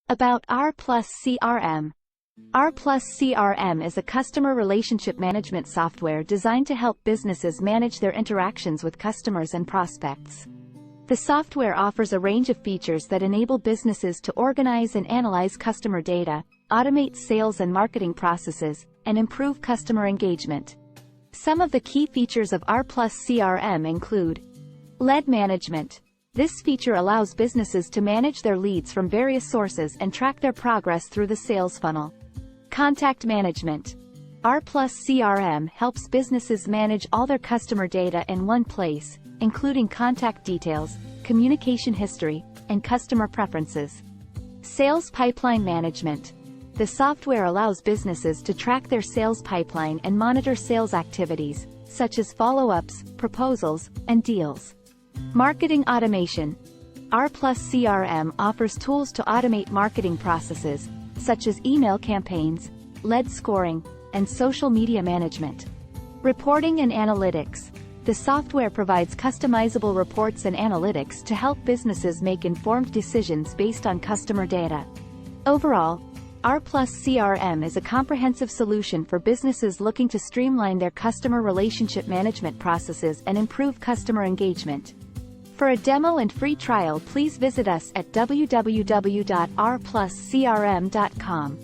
About RPlus CRM. RPlus CRM is a customer relationship management software designed to help businesses manage their interactions with customers and prospects. The software offers a range of features that enable businesses to organize and analyze customer data, automate sales and marketing processes, and improve customer engagement. Some of the key features of RPlus CRM include lead management. This feature allows businesses to manage their leads from various sources and track their progress through the sales funnel. Contact management. RPlus CRM helps businesses manage all their customer data in one place, including contact details, communication history, and customer preferences. Sales pipeline management. The software allows businesses to track their sales pipeline and monitor sales activities, such as follow-ups, proposals, and deals. Marketing automation. RPlus CRM offers tools to automate marketing processes, such as email campaigns, lead scoring, and social media management. Reporting and analytics. The software provides customizable reports and analytics to help businesses make informed decisions based on customer data. Overall, RPlus CRM is a comprehensive solution for businesses looking to streamline their customer relationship management processes and improve customer engagement. For a demo and free trial, please visit us at www.rpluscrm.com.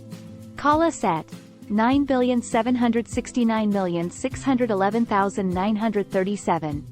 Call us at 9,769,611,937.